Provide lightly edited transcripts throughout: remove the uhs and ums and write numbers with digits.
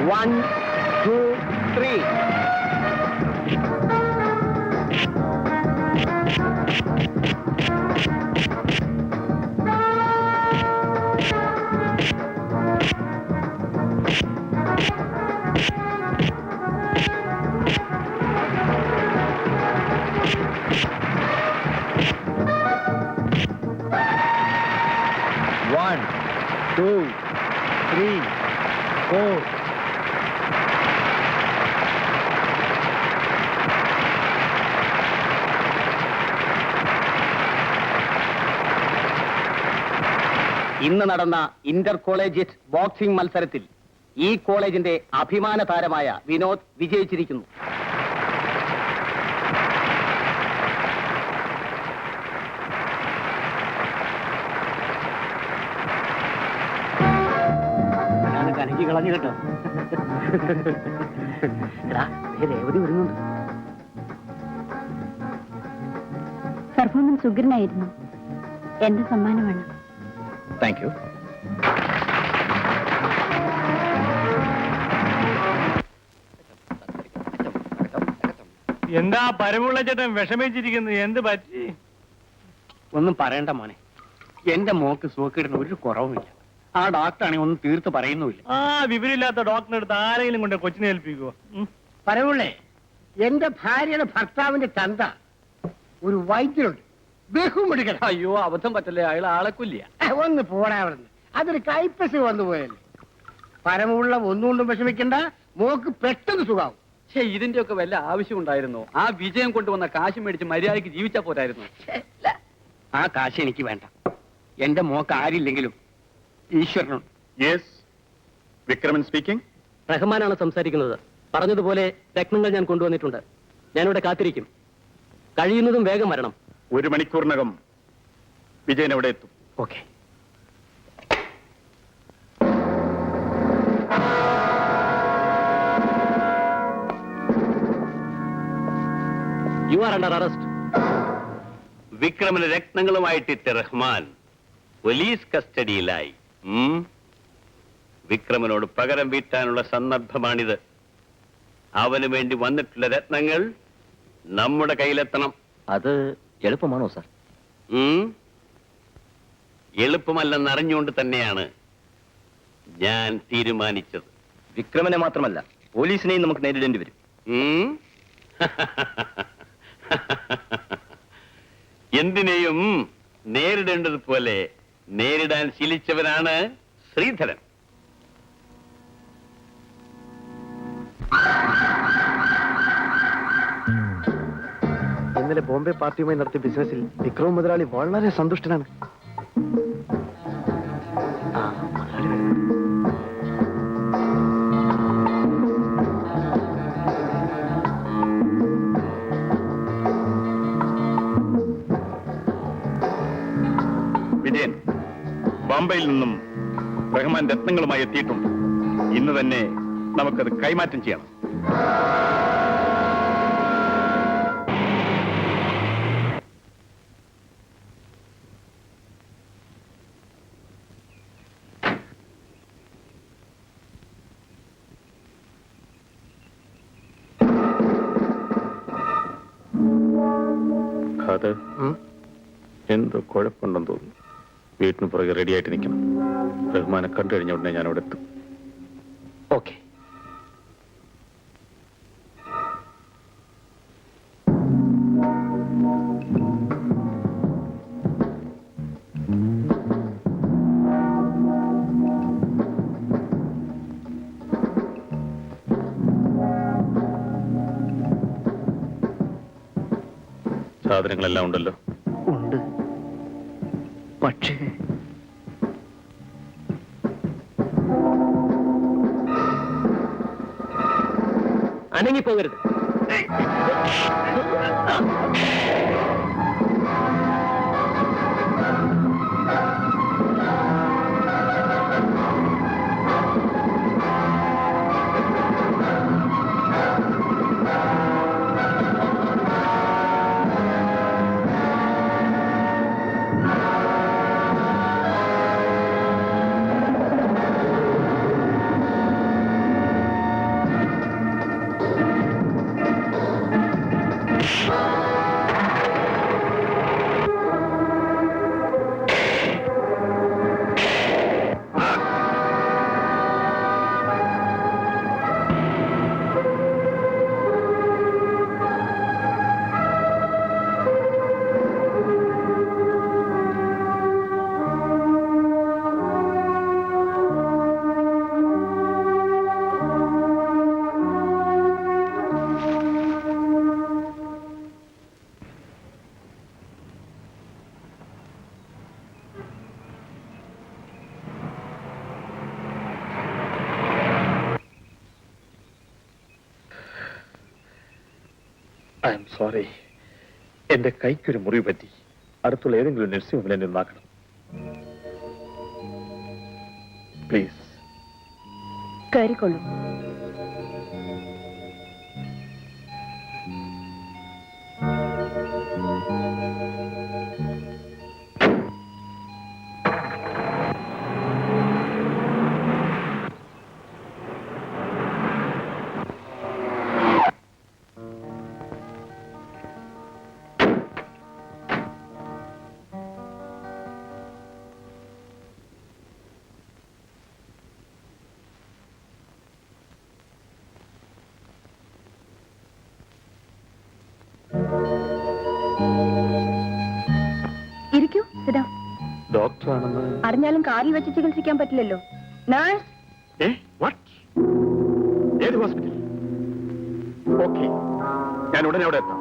1, 2, 3. One, two, three, four. ഇന്ന് നടന്ന Inter collegiate boxing മത്സരത്തിൽ ഈ കോളേജിന്റെ അഭിമാന താരമായ വിനോദ് വിജയിച്ചിരിക്കുന്നു. കലക്കി കളഞ്ഞു കേട്ടോ. രേവതി വരുന്നുണ്ട്. പെർഫോമൻസ് ഉഗ്രനായിരുന്നു. എന്റെ സമ്മാനമാണ്. Thank you. എന്താ പരമുള്ള ചേട്ടൻ വിഷമിച്ചിരിക്കുന്നത്? എന്ത് പറ്റി? ഒന്നും പറയണ്ട മോനെ, എന്റെ മോക്ക് സുഖക്കേടിന് ഒരു കുറവുമില്ല. ആ ഡോക്ടറാണെങ്കിൽ ഒന്നും തീർത്ത് പറയുന്നുമില്ല. ആ വിവരമില്ലാത്ത ഡോക്ടറിന്റെ അടുത്ത് ആരെങ്കിലും കൊണ്ട് കൊച്ചിനെ ഏൽപ്പിക്കുവോ? പരമുള്ളേ, എന്റെ ഭാര്യയുടെ ഭർത്താവിന്റെ തന്ത ഒരു വൈദ്യരുണ്ട്, ബഹുമെടുക്കൽ. അയ്യോ, അബദ്ധം പറ്റല്ലേ, അയാൾ ആളെ കൊല്ലിയ. ഒന്ന് പോടാ അവിടുന്ന്, അതൊരു കൈപ്പസ് വന്നുപോയല്ലേ. പരമുള്ള ഒന്നുകൊണ്ടും വിഷമിക്കണ്ട, മോക്ക് പെട്ടെന്ന് സുഖാവും. പക്ഷേ ഇതിന്റെ ഒക്കെ വല്ല ആവശ്യമുണ്ടായിരുന്നോ? ആ വിജയം കൊണ്ടുവന്ന കാശ് മേടിച്ച് മര്യാദയ്ക്ക് ജീവിച്ചാ പോരായിരുന്നു. ആ കാശ് എനിക്ക് വേണ്ട. എന്റെ മോക്ക് ആരില്ലെങ്കിലും ഈശ്വരനുണ്ട്. Yes, Vikraman speaking. റഹ്മാനാണ് സംസാരിക്കുന്നത്. പറഞ്ഞതുപോലെ രത്നങ്ങൾ ഞാൻ കൊണ്ടുവന്നിട്ടുണ്ട്. ഞാനിവിടെ കാത്തിരിക്കും. കഴിയുന്നതും വേഗം വരണം. 1 മണിക്കൂറിനകം വിജയൻ അവിടെ എത്തും. Okay. You are under arrest. വിക്രമന് രത്നങ്ങളുമായിട്ടെത്തിയ റഹ്മാൻ പോലീസ് കസ്റ്റഡിയിലായി. വിക്രമനോട് പകരം വീട്ടാനുള്ള സന്ദർഭമാണിത്. അവന് വേണ്ടി വന്നിട്ടുള്ള രത്നങ്ങൾ നമ്മുടെ കയ്യിലെത്തണം. അത് എളുപ്പമാണോ സാർ? എളുപ്പമല്ലെന്ന് അറിഞ്ഞുകൊണ്ട് തന്നെയാണ് ഞാൻ തീരുമാനിച്ചത്. വിക്രമനെ മാത്രമല്ല, പോലീസിനെയും നമുക്ക് നേരിടേണ്ടി വരും. എന്തിനേയും നേരിടേണ്ടതുപോലെ നേരിടാൻ ശീലിച്ചവനാണ് ശ്രീധരൻ. ഇന്നലെ ബോംബെ പാർട്ടിയുമായി നടത്തിയ ബിസിനസ്സിൽ വിക്രം മുതലാളി വളരെ സന്തുഷ്ടനാണ്. വിജയൻ, ബോംബെയിൽ നിന്നും റഹ്മാൻ രത്നങ്ങളുമായി എത്തിയിട്ടുണ്ട്. ഇന്ന് തന്നെ നമുക്കത് കൈമാറ്റം ചെയ്യണം. അത് എന്തോ കുഴപ്പമുണ്ടെന്ന് തോന്നുന്നു. വീട്ടിന് പുറകെ റെഡിയായിട്ട് നിൽക്കണം. റഹ്മാനെ കണ്ടു കഴിഞ്ഞ ഉടനെ ഞാൻ അവിടെ എത്തും. ഓക്കെ. സാധനങ്ങളെല്ലാം ഉണ്ടല്ലോ? ഉണ്ട്. പക്ഷേ അനങ്ങിപ്പോകരുത്. I am sorry. എന്റെ കൈക്കൊരു മുറിവ് പറ്റി. അടുത്തുള്ള ഏതെങ്കിലും നഴ്സിംഗ് ഹോമിൽ എന്നെ ഒന്നാക്കണം പ്ലീസ്. കയറിക്കൊള്ളൂ. ഇരിക്കൂ. സിഡാ. ഡോക്ടറാണെന്ന് അറിഞ്ഞാലും കാറിൽ വെച്ച് ചികിത്സിക്കാൻ പറ്റില്ലല്ലോ. നഴ്സ്. ഏത് ഹോസ്പിറ്റൽ? ഓക്കെ, ഞാൻ ഉടനെ അവിടെ എത്താം.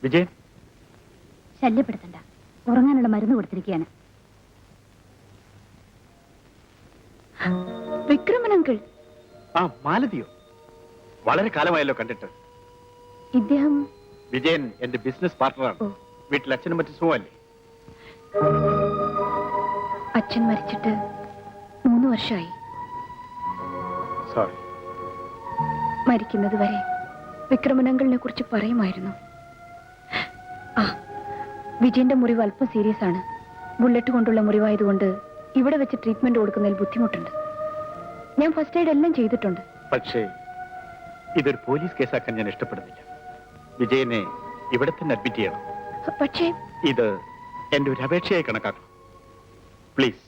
വിജയൻ, ശല്യപ്പെടുത്തണ്ട. ഉറങ്ങാനുള്ള മരുന്ന് കൊടുത്തിരിക്കുകയാണ്. വിക്രമൻ അങ്കിൾ. ആ മാലതിയോ? വളരെ കാലമായല്ലോ കണ്ടിട്ട്. ഇദ്ദേഹം വിജയൻ എന്റെ ബിസിനസ് പാർട്ണറാണ്. ഓ. വീട്ടിൽ അച്ഛനും മറ്റു സുഖമല്ലേ? അച്ഛൻ മരിച്ചിട്ട് 3 വർഷമായി. സോറി. മരിക്കുന്നത് വരെ വിക്രമൻ അങ്കിളിനെ കുറിച്ച് പറയുമായിരുന്നു. ആ, വിജയന്റെ മുറിവ് അല്പം സീരിയസ് ആണ്. ബുള്ളറ്റ് കൊണ്ടുള്ള മുറിവായതുകൊണ്ട് ഇവിടെ വെച്ച് ട്രീറ്റ്മെന്റ് കൊടുക്കുന്നതിൽ ബുദ്ധിമുട്ടുണ്ട്. ഞാൻ ഫസ്റ്റ് എയ്ഡ് എല്ലാം ചെയ്തിട്ടുണ്ട്. പക്ഷേ ഇതൊരു പോലീസ് കേസാക്കാൻ ഞാൻ ഇഷ്ടപ്പെടുന്നില്ല. വിജയനെ ഇവിടെ തന്നെ അഡ്മിറ്റ് ചെയ്യണം. പക്ഷേ ഇത് എന്റെ ഒരു അപേക്ഷയായി കണക്കാക്കണം. പ്ലീസ്.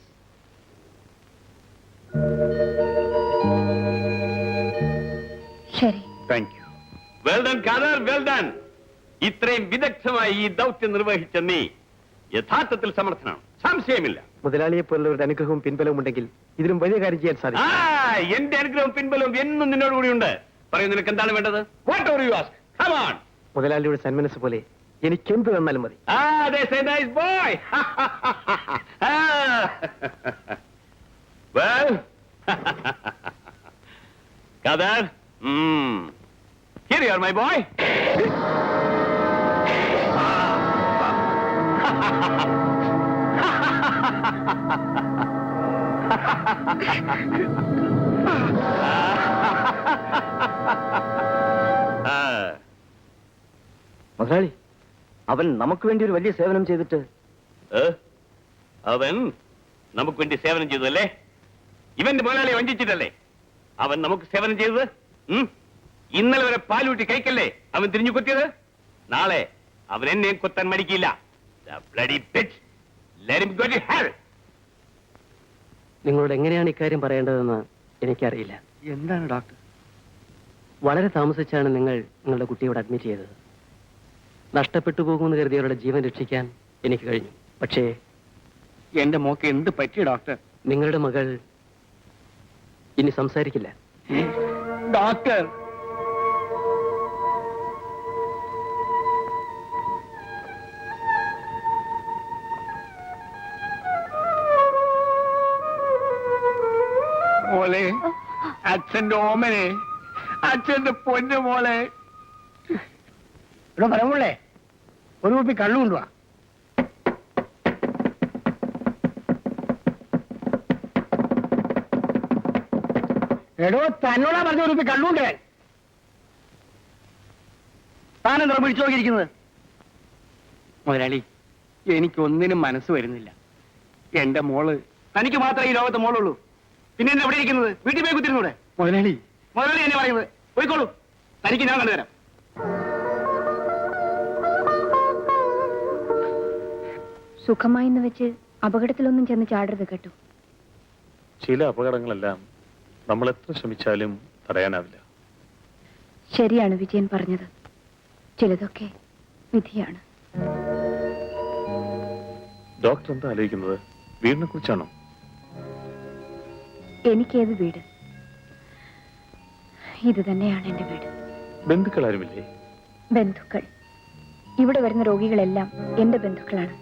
ശരി. Thank you. Well done Khader, well done. ഇത്രയും വിദഗ്ധമായി ഈ ദൗത്യം നിർവഹിച്ച നീ യഥാർത്ഥത്തിൽ സമർത്ഥനാണ്, സംശയമില്ല. മുതലാളിയെ പോലുള്ള ഒരു അനുഗ്രഹവും പിൻബലവും ഉണ്ടെങ്കിൽ ഇതിലും വലിയ കാര്യം ചെയ്യാൻ സാധിക്കും. എന്റെ അനുഗ്രഹവും പിൻബലവും എന്നും നിന്നോട് കൂടിയുണ്ട്. പറയൂ, നിനക്ക് എന്താണ് വേണ്ടത്? Whatever you ask, come on. മുതലാളിയുടെ സന്മനസ് പോലെ എനിക്ക് എന്ത് തന്നാലും മതി. That's a nice boy. Well, Kadar, here you are, my boy. മുതലാളി, അവൻ നമുക്ക് വേണ്ടി ഒരു വലിയ സേവനം ചെയ്തിട്ട്. അവൻ നമുക്ക് വേണ്ടി സേവനം ചെയ്തതല്ലേ? ഇവന്റെ മുതലാളിയെ വഞ്ചിച്ചിട്ടല്ലേ അവൻ നമുക്ക് സേവനം ചെയ്തത്? ഇന്നലെ വരെ പാലൂട്ടി കൈക്കല്ലേ അവൻ തിരിഞ്ഞു കൊത്തിയത്? നാളെ അവൻ എന്നെ കൊത്താൻ മടിക്കില്ല. നിങ്ങളോട് എങ്ങനെയാണ് ഇക്കാര്യം പറയേണ്ടതെന്ന് എനിക്കറിയില്ല. എന്താണ് ഡോക്ടർ? വളരെ താമസിച്ചാണ് നിങ്ങൾ നിങ്ങളുടെ കുട്ടിയോട് അഡ്മിറ്റ് ചെയ്തത്. നഷ്ടപ്പെട്ടു പോകുമെന്ന് കരുതി അവരുടെ ജീവൻ രക്ഷിക്കാൻ എനിക്ക് കഴിഞ്ഞു. പക്ഷേ എന്റെ മോക്ക് എന്ത് പറ്റി ഡോക്ടർ? നിങ്ങളുടെ മകൾ ഇനി സംസാരിക്കില്ല. ഡോക്ടർ, മോളെ, അച്ഛന്റെ ഓമനെ, അച്ഛന്റെ പൊന്നു മോളെ. ഇവിടെ പറയമുള്ളേ, ഒരു കുപ്പി കള്ളു കൊണ്ടുവാ. എടോ, തന്നോടാ പറഞ്ഞ ഒരു കുപ്പി കള്ളുണ്ട്. താനെന്താ പിടിച്ചു നോക്കിയിരിക്കുന്നത്? മുതലാളി, എനിക്കൊന്നിനും മനസ്സ് വരുന്നില്ല. എന്റെ മോള്, തനിക്ക് മാത്രമേ ഈ ലോകത്ത് മോളുള്ളൂ. പിന്നെ എന്നെ എവിടെ ഇരിക്കുന്നത്? വീട്ടിൽ പോയി കുത്തിരുന്നൂടെ? മുതലാളി, മുതലാളി എന്നെ പറയുന്നത് പോയിക്കോളൂ. തനിക്ക് ഞാൻ കണ്ടുതരാം. സുഖമായിന്ന് വെച്ച് അപകടത്തിലൊന്നും ചെന്ന് ചാടരുത് കേട്ടോ. ചില അപകടങ്ങളെല്ലാം നമ്മൾ എത്ര ശ്രമിച്ചാലും തടയാനാവില്ല. ശരിയാണ് വിജയൻ പറഞ്ഞത്. ചിലതൊക്കെ വിധിയാണ്. ഡോക്ടർ എന്താ ആലോചിക്കുന്നത്? വീടിനെ കുറിച്ചാണോ? എനിക്കേത് വീട്? ഇത് തന്നെയാണ് എന്റെ വീട്. ബന്ധുക്കൾ ആരുമില്ലേ? ബന്ധുക്കൾ, ഇവിടെ വരുന്ന രോഗികളെല്ലാം എന്റെ ബന്ധുക്കളാണ്.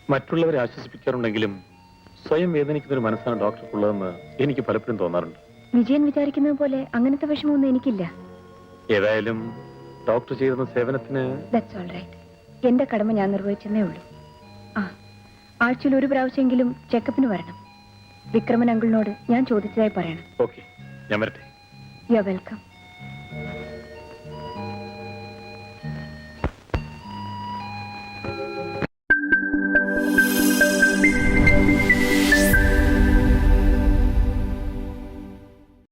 മറ്റുള്ളവരെ ആശ്വസിപ്പിക്കാറുണ്ടെങ്കിലും സ്വയം വേദനിക്കുന്ന ഒരു മനസ്സാണ് ഡോക്ടർക്കുള്ളതെന്ന് എനിക്ക് പലപ്പോഴും തോന്നാറുണ്ട്. വിജയൻ വിചാരിക്കുന്നത് പോലെ അങ്ങനത്തെ വിഷമമൊന്നും എനിക്കില്ല. ഏതായാലും ഡോക്ടർ ചെയ്തിരുന്ന സേവനത്തിന് ദാറ്റ്സ് ഓൾ റൈറ്റ്. എന്റെ കടമ ഞാൻ നിർവഹിച്ചെന്നേ ഉള്ളൂ. ആ, ആഴ്ചയിൽ ഒരു പ്രാവശ്യമെങ്കിലും ചെക്കപ്പിന് വരണം. വിക്രമൻ അങ്കിളിനോട് ഞാൻ ചോദിച്ചതായി പറയണം. ഓക്കെ, ഞാൻ വരട്ടെ. You are welcome.